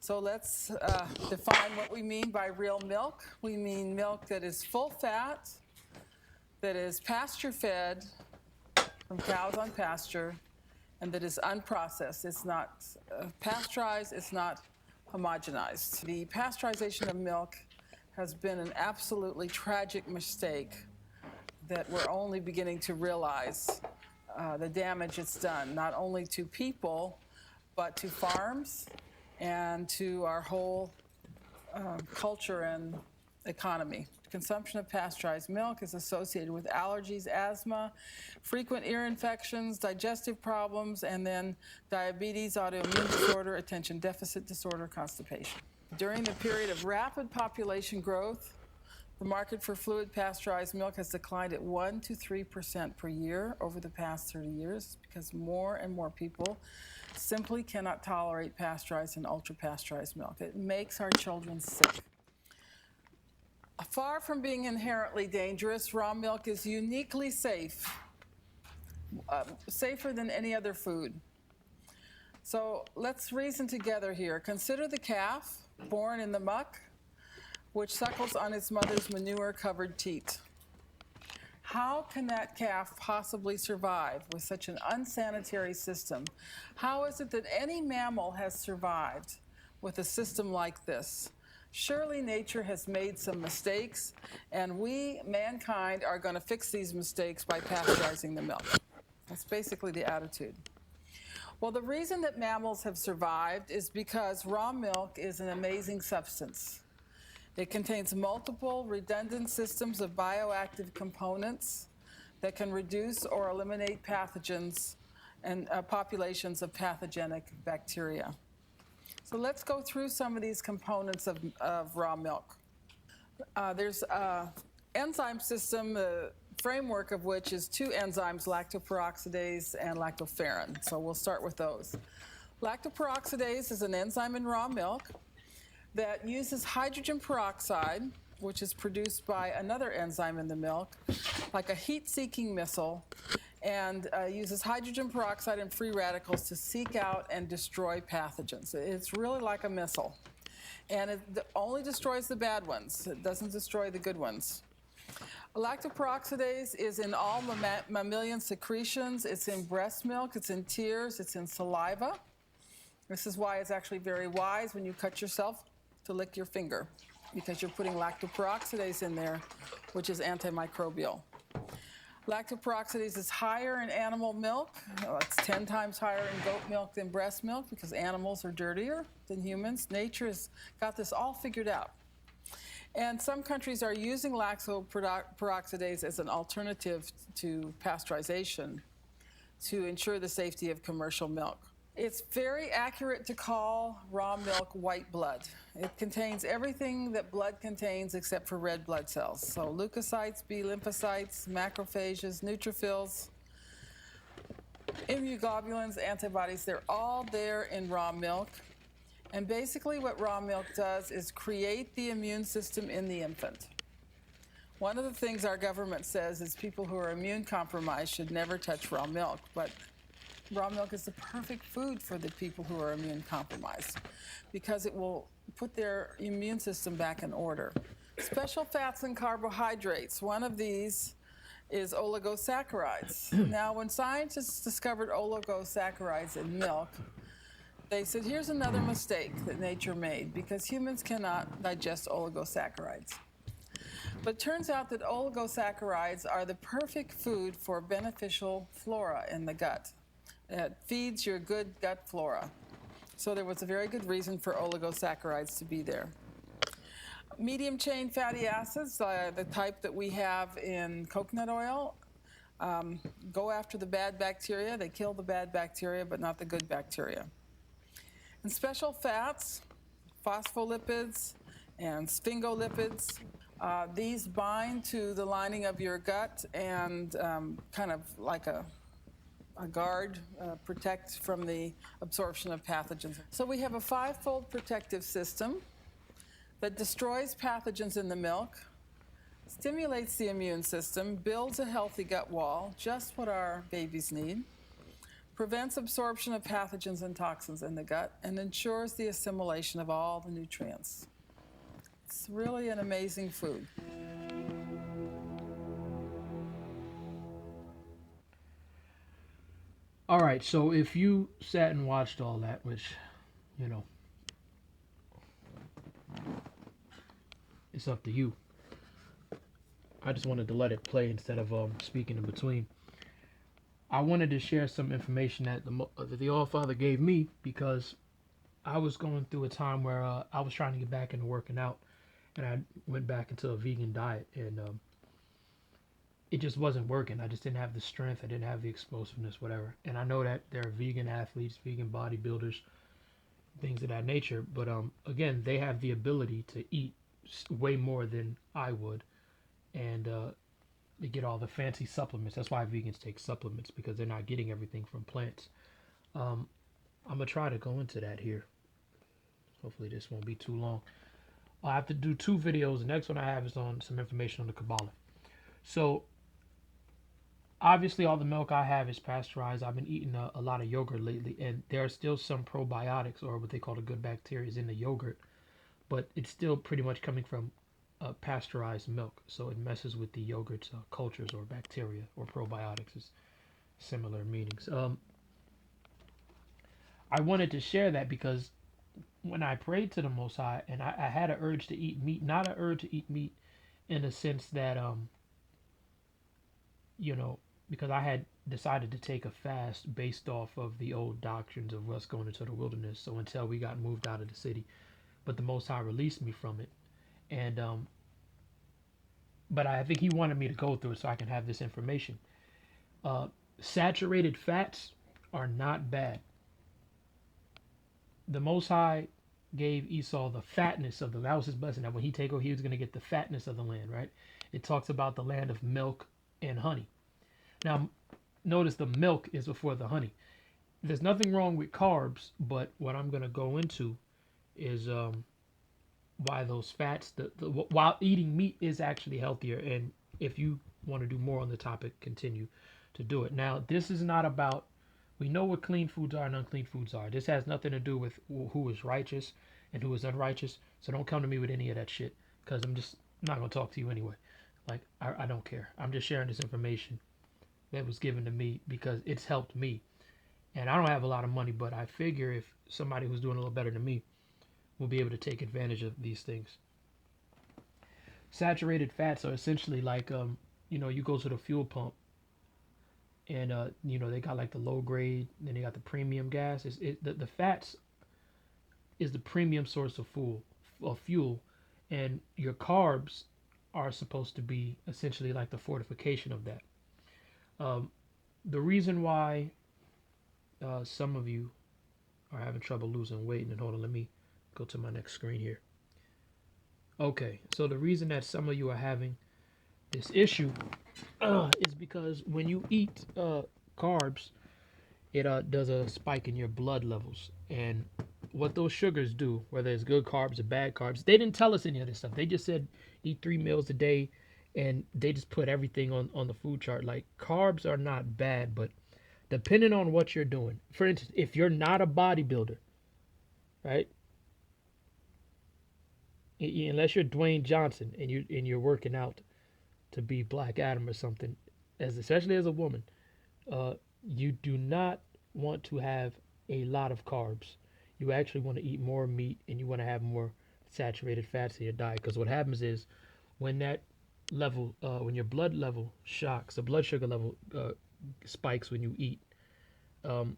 So let's define what we mean by real milk. We mean milk that is full fat, that is pasture fed from cows on pasture, and that is unprocessed. It's not pasteurized, it's not homogenized. The pasteurization of milk has been an absolutely tragic mistake that we're only beginning to realize the damage it's done, not only to people, but to farms and to our whole culture and economy. Consumption of pasteurized milk is associated with allergies, asthma, frequent ear infections, digestive problems, and then diabetes, autoimmune disorder, attention deficit disorder, constipation. During the period of rapid population growth, the market for fluid pasteurized milk has declined at 1 to 3% per year over the past 30 years because more and more people simply cannot tolerate pasteurized and ultra-pasteurized milk. It makes our children sick. Far from being inherently dangerous, raw milk is uniquely safe, safer than any other food. So let's reason together here. Consider the calf born in the muck, which suckles on its mother's manure-covered teat. How can that calf possibly survive with such an unsanitary system? How is it that any mammal has survived with a system like this? Surely nature has made some mistakes, and we, mankind, are going to fix these mistakes by pasteurizing the milk. That's basically the attitude. Well, the reason that mammals have survived is because raw milk is an amazing substance. It contains multiple redundant systems of bioactive components that can reduce or eliminate pathogens and populations of pathogenic bacteria. So let's go through some of these components of raw milk. There's an enzyme system, the framework of which is two enzymes, lactoperoxidase and lactoferrin. So we'll start with those. Lactoperoxidase is an enzyme in raw milk that uses hydrogen peroxide, which is produced by another enzyme in the milk, like a heat-seeking missile, and uses hydrogen peroxide and free radicals to seek out and destroy pathogens. It's really like a missile. And it only destroys the bad ones. It doesn't destroy the good ones. Lactoperoxidase is in all mammalian secretions. It's in breast milk, it's in tears, it's in saliva. This is why it's actually very wise when you cut yourself to lick your finger, because you're putting lactoperoxidase in there, which is antimicrobial. Lactoperoxidase is higher in animal milk. It's 10 times higher in goat milk than breast milk because animals are dirtier than humans. Nature has got this all figured out. And some countries are using lactoperoxidase as an alternative to pasteurization to ensure the safety of commercial milk. It's very accurate to call raw milk white blood. It contains everything that blood contains except for red blood cells. So leukocytes, B lymphocytes, macrophages, neutrophils, immunoglobulins, antibodies, they're all there in raw milk. And basically what raw milk does is create the immune system in the infant. One of the things our government says is people who are immune compromised should never touch raw milk, but raw milk is the perfect food for the people who are immune compromised because it will put their immune system back in order. Special fats and carbohydrates. One of these is oligosaccharides. Now, when scientists discovered oligosaccharides in milk, they said, here's another mistake that nature made because humans cannot digest oligosaccharides. But it turns out that oligosaccharides are the perfect food for beneficial flora in the gut. It feeds your good gut flora. So there was a very good reason for oligosaccharides to be there. Medium chain fatty acids, the type that we have in coconut oil, go after the bad bacteria. They kill the bad bacteria, but not the good bacteria. And special fats, phospholipids and sphingolipids, these bind to the lining of your gut and kind of like a guard, protect from the absorption of pathogens. So we have a five-fold protective system that destroys pathogens in the milk, stimulates the immune system, builds a healthy gut wall, just what our babies need, prevents absorption of pathogens and toxins in the gut, and ensures the assimilation of all the nutrients. It's really an amazing food. All right, so if you sat and watched all that, which, you know, it's up to you. I just wanted to let it play instead of speaking in between. I wanted to share some information that the All Father gave me because I was going through a time where I was trying to get back into working out, and I went back into a vegan diet, and it just wasn't working. I just didn't have the strength. I didn't have the explosiveness, whatever. And I know that there are vegan athletes, vegan bodybuilders, things of that nature. But again, they have the ability to eat way more than I would, and they get all the fancy supplements. That's why vegans take supplements, because they're not getting everything from plants. I'm gonna try to go into that here. Hopefully, this won't be too long. I have to do 2 videos. The next one I have is on some information on the Kabbalah. So obviously all the milk I have is pasteurized. I've been eating a lot of yogurt lately, and there are still some probiotics, or what they call the good bacteria, in the yogurt, but it's still pretty much coming from pasteurized milk, so it messes with the yogurt's cultures or bacteria, or probiotics is similar meanings. I wanted to share that because when I prayed to the Most High, and I had an urge to eat meat, not an urge to eat meat in the sense that you know, because I had decided to take a fast based off of the old doctrines of us going into the wilderness. So until we got moved out of the city, but the Most High released me from it, and but I think He wanted me to go through it so I can have this information. Saturated fats are not bad. The Most High gave Esau the fatness of the, that was his blessing, that when he take over, he was going to get the fatness of the land, right? It talks about the land of milk and honey. Now, notice the milk is before the honey. There's nothing wrong with carbs, but what I'm going to go into is why those fats, while eating meat is actually healthier. And if you want to do more on the topic, continue to do it. Now, this is not about, we know what clean foods are and unclean foods are. This has nothing to do with who is righteous and who is unrighteous. So don't come to me with any of that shit, because I'm just not going to talk to you anyway. Like, I don't care. I'm just sharing this information that was given to me because it's helped me. And I don't have a lot of money, but I figure if somebody who's doing a little better than me will be able to take advantage of these things. Saturated fats are essentially like, you know, you go to the fuel pump and, you know, they got like the low grade, then they got the premium gas. The fats is the premium source of fuel, and your carbs are supposed to be essentially like the fortification of that. The reason why some of you are having trouble losing weight, and hold on, let me go to my next screen here. Okay, so the reason that some of you are having this issue is because when you eat carbs, it does a spike in your blood levels. And what those sugars do, whether it's good carbs or bad carbs, they didn't tell us any of this stuff. They just said eat 3 meals a day, and they just put everything on the food chart. Like, carbs are not bad, but depending on what you're doing. For instance, if you're not a bodybuilder, right? Unless you're Dwayne Johnson and you're working out to be Black Adam or something, especially as a woman, you do not want to have a lot of carbs. You actually want to eat more meat, and you want to have more saturated fats in your diet, because what happens is when that level, when your blood level shocks, the blood sugar level spikes when you eat, the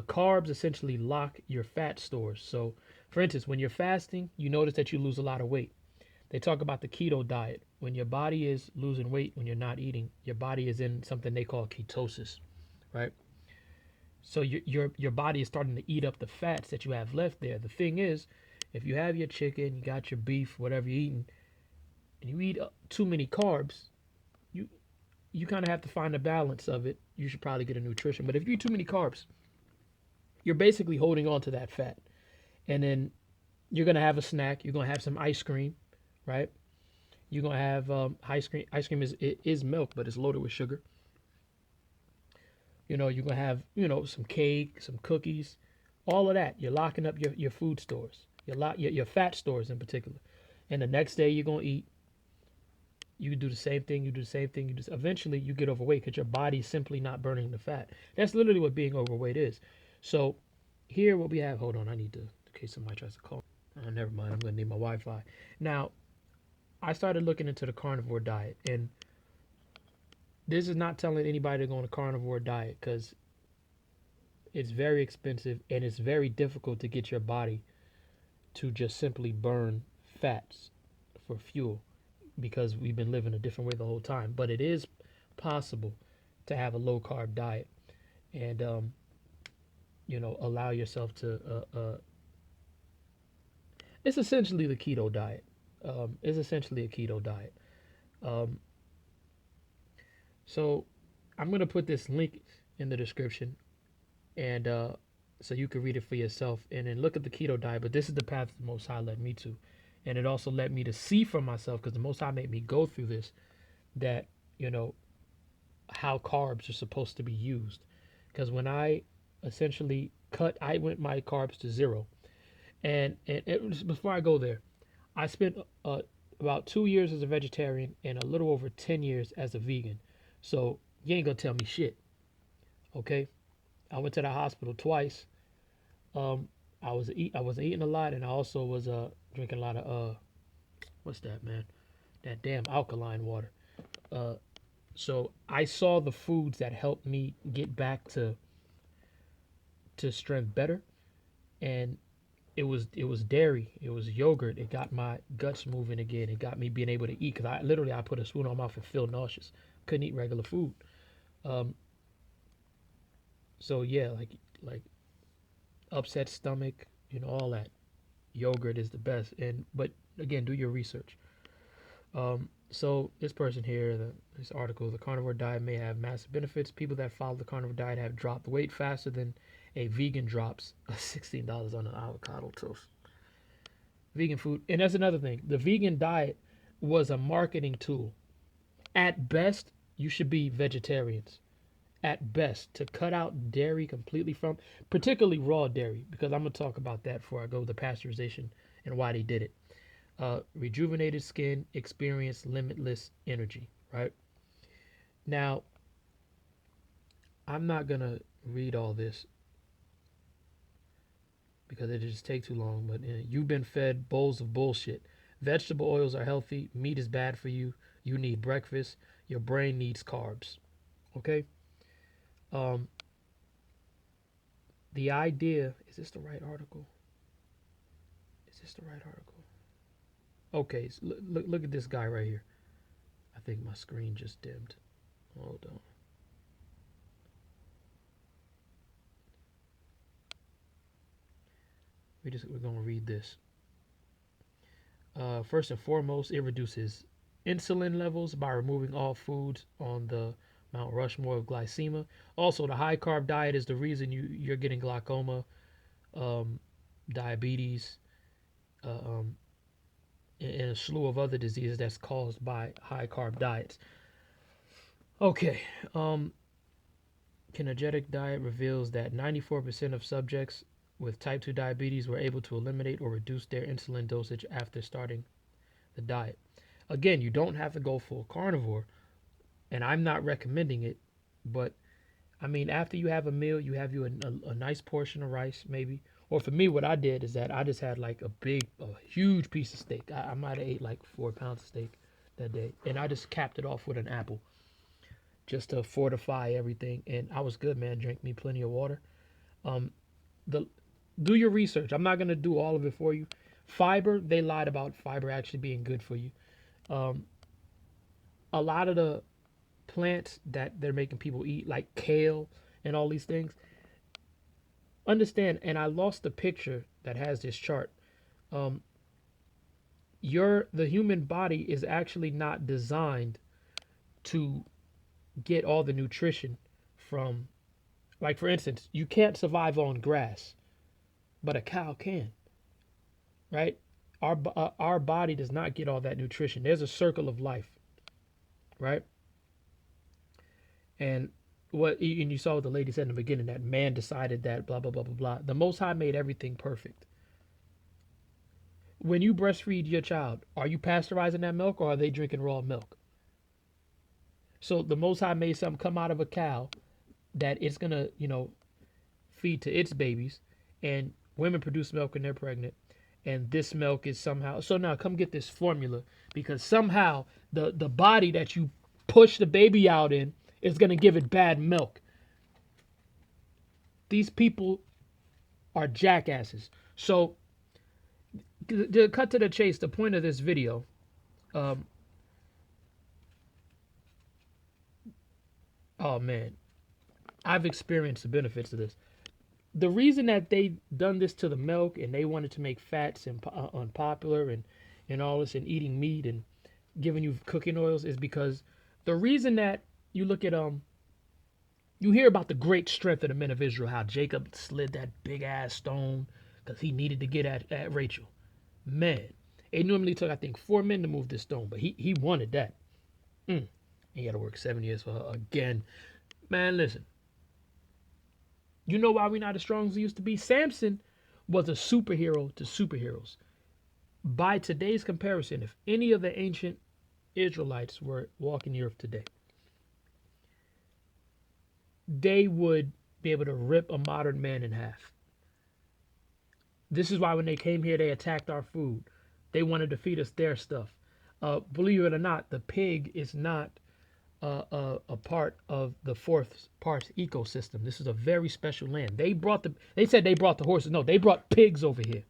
carbs essentially lock your fat stores. So, for instance, when you're fasting, you notice that you lose a lot of weight. They talk about the keto diet. When your body is losing weight, when you're not eating, your body is in something they call ketosis, right? So your body is starting to eat up the fats that you have left there. The thing is, if you have your chicken, you got your beef, whatever you're eating, and you eat too many carbs, you kind of have to find a balance of it. You should probably get a nutrition. But if you eat too many carbs, you're basically holding on to that fat. And then you're going to have a snack. You're going to have some ice cream, right? You're going to have ice cream. Ice cream is milk, but it's loaded with sugar. You know, you're gonna have, you know, some cake, some cookies, all of that. You're locking up your food stores, your fat stores in particular. And the next day you're gonna eat. You do the same thing. You do the same thing. Eventually you get overweight because your body's simply not burning the fat. That's literally what being overweight is. So here what we have. Hold on, I need to, in case somebody tries to call. Oh, never mind. I'm gonna need my Wi-Fi. Now, I started looking into the carnivore diet, and this is not telling anybody to go on a carnivore diet because it's very expensive and it's very difficult to get your body to just simply burn fats for fuel because we've been living a different way the whole time. But it is possible to have a low carb diet and you know, allow yourself to it's essentially the keto diet. It's essentially a keto diet. Um, so I'm gonna put this link in the description, and so you can read it for yourself and then look at the keto diet. But this is the path the Most High led me to, and it also led me to see for myself because the Most High made me go through this, that, you know, how carbs are supposed to be used. Because when I essentially I went my carbs to zero, and it was, before I go there, I spent about 2 years as a vegetarian and a little over 10 years as a vegan. So you ain't gonna tell me shit, okay? I went to the hospital twice. I was eating a lot, and I also was drinking a lot of what's that, man? That damn alkaline water. Uh, so I saw the foods that helped me get back to strength better, and it was dairy, it was yogurt. It got my guts moving again. It got me being able to eat because I put a spoon on my mouth and feel nauseous. Couldn't eat regular food. Um, so yeah, like upset stomach, you know, all that. Yogurt is the best. And but again, do your research. So this person here, this article, the carnivore diet may have massive benefits. People that follow the carnivore diet have dropped weight faster than a vegan drops $16 on an avocado toast. Vegan food, and that's another thing. The vegan diet was a marketing tool. At best, you should be vegetarians. At best, to cut out dairy completely from, particularly raw dairy, because I'm gonna talk about that before I go to pasteurization and why they did it. Rejuvenated skin, experience limitless energy. Right now, I'm not gonna read all this because it just take too long. But you've been fed bowls of bullshit. Vegetable oils are healthy. Meat is bad for you. You need breakfast. Your brain needs carbs. Okay. Um, the idea, is this the right article? Is this the right article? Okay, so look at this guy right here. I think my screen just dimmed. Hold on. We're gonna read this. First and foremost, it reduces insulin levels by removing all foods on the Mount Rushmore of glycemia. Also, the high carb diet is the reason you're getting glaucoma, diabetes, and a slew of other diseases that's caused by high carb diets. Okay, Kinergetic diet reveals that 94% of subjects with type 2 diabetes were able to eliminate or reduce their insulin dosage after starting the diet. Again, you don't have to go full carnivore, and I'm not recommending it, but I mean, after you have a meal, you have a nice portion of rice, maybe. Or for me, what I did is that I just had like a huge piece of steak. I might have ate like 4 pounds of steak that day, and I just capped it off with an apple just to fortify everything. And I was good, man. Drank me plenty of water. The Do your research. I'm not gonna do all of it for you. Fiber, they lied about fiber actually being good for you. A lot of the plants that they're making people eat, like kale and all these things, understand, and I lost the picture that has this chart. The human body is actually not designed to get all the nutrition from, like, for instance, you can't survive on grass, but a cow can, right? Our body does not get all that nutrition. There's a circle of life, right? And And you saw what the lady said in the beginning, that man decided that blah blah blah blah blah. The Most High made everything perfect. When you breastfeed your child, are you pasteurizing that milk or are they drinking raw milk? So the Most High made something come out of a cow that it's gonna, feed to its babies, and women produce milk when they're pregnant, and this milk is somehow. So now come get this formula, because somehow the body that you push the baby out in is gonna give it bad milk. These people are jackasses. So to cut to the chase, the point of this video, oh man, I've experienced the benefits of this. The reason that they done this to the milk and they wanted to make fats and unpopular and all this and eating meat and giving you cooking oils is because the reason that you look at you hear about the great strength of the men of Israel, how Jacob slid that big ass stone because he needed to get at Rachel. Man, it normally took, I think, 4 men to move this stone, but he wanted that. He had to work 7 years for her again. Man, listen. You know why we're not as strong as we used to be? Samson was a superhero to superheroes. By today's comparison, if any of the ancient Israelites were walking the earth today, they would be able to rip a modern man in half. This is why when they came here, they attacked our food. They wanted to feed us their stuff. Believe it or not, the pig is not a part of the fourth parts ecosystem. This is a very special land. They said they brought the horses. No, they brought pigs over here.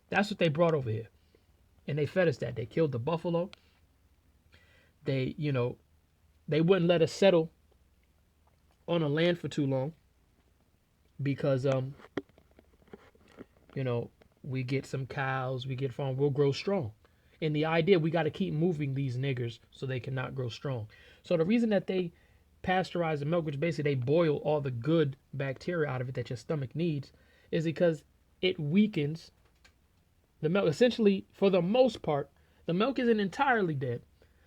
That's what they brought over here. And they fed us that. They killed the buffalo. They wouldn't let us settle on a land for too long because we get some cows, we get farm, we'll grow strong. And the idea, we got to keep moving these niggers so they cannot grow strong. So the reason that they pasteurize the milk, which basically they boil all the good bacteria out of it that your stomach needs, is because it weakens the milk. Essentially, for the most part, the milk isn't entirely dead,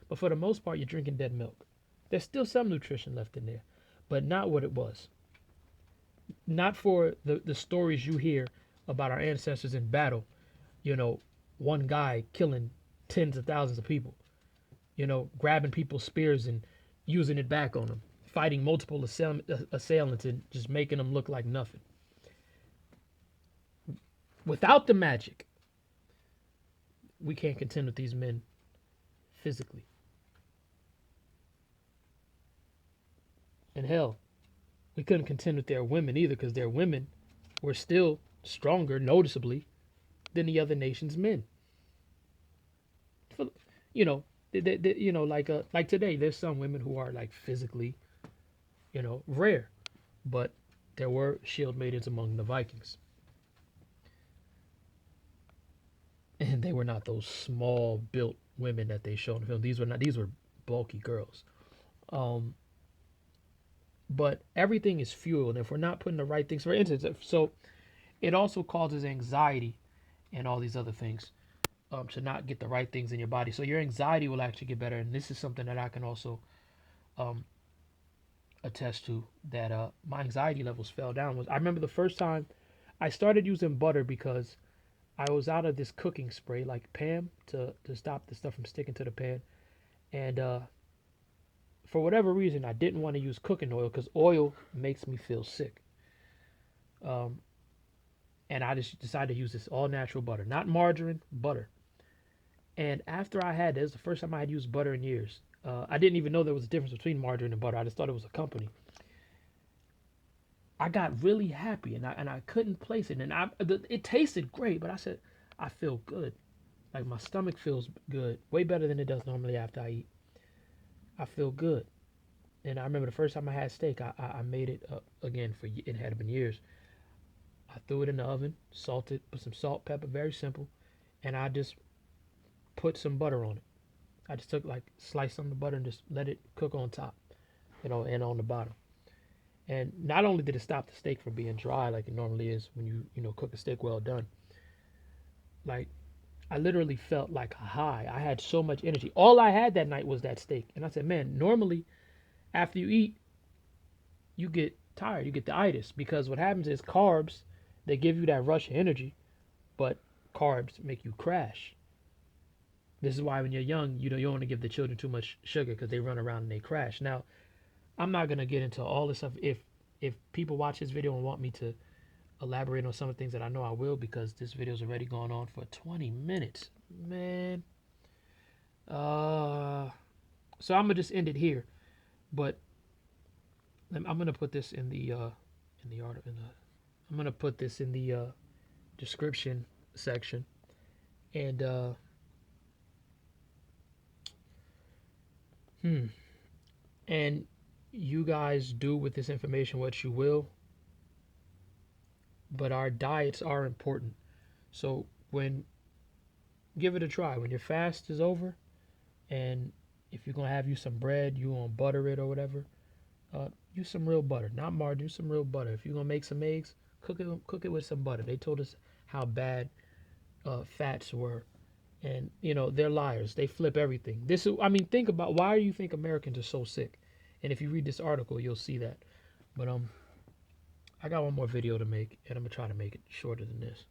but for the most part, you're drinking dead milk. There's still some nutrition left in there, but not what it was. Not for the stories you hear about our ancestors in battle, one guy killing tens of thousands of people, grabbing people's spears and using it back on them, fighting multiple assailants and just making them look like nothing. Without the magic, we can't contend with these men physically. And hell, we couldn't contend with their women either, because their women were still stronger, noticeably, than the other nation's men. Like today, there's some women who are like physically, rare, but there were shield maidens among the Vikings, and they were not those small built women that they showed in the film. These were bulky girls. But everything is fuel, and if we're not putting the right things, for instance, so it also causes anxiety and all these other things, to not get the right things in your body. So your anxiety will actually get better, and this is something that I can also attest to, that my anxiety levels fell down. I remember the first time I started using butter because I was out of this cooking spray like Pam to stop the stuff from sticking to the pan, and for whatever reason I didn't want to use cooking oil because oil makes me feel sick. And I just decided to use this all natural butter, not margarine, butter. And after I had this, the first time I had used butter in years. I didn't even know there was a difference between margarine and butter. I just thought it was a company. I got really happy, and I couldn't place it. And it tasted great, but I said, I feel good. Like my stomach feels good, way better than it does normally after I eat. I feel good. And I remember the first time I had steak, I made it again, it had been years. I threw it in the oven, salted, put some salt, pepper, very simple, and I just put some butter on it. I just took sliced some of the butter and just let it cook on top, and on the bottom. And not only did it stop the steak from being dry like it normally is when you cook a steak well done, like I literally felt like a high. I had so much energy. All I had that night was that steak. And I said, man, normally after you eat, you get tired, you get the itis, because what happens is carbs, they give you that rush of energy, but carbs make you crash. This is why when you're young, you don't want to give the children too much sugar because they run around and they crash. Now, I'm not gonna get into all this stuff. If people watch this video and want me to elaborate on some of the things that I know, I will, because this video's already gone on for 20 minutes, man. So I'm gonna just end it here, but I'm gonna put this in the article. I'm gonna put this in the description section, and and you guys do with this information what you will, but our diets are important. So give it a try. When your fast is over, and if you're gonna have you some bread, you gonna butter it or whatever, use some real butter, not margarine. Use some real butter. If you're gonna make some eggs, cook it with some butter. They told us how bad fats were, and they're liars. They flip everything. Think about why do you think Americans are so sick? And if you read this article, you'll see that. But I got one more video to make, and I'm gonna try to make it shorter than this.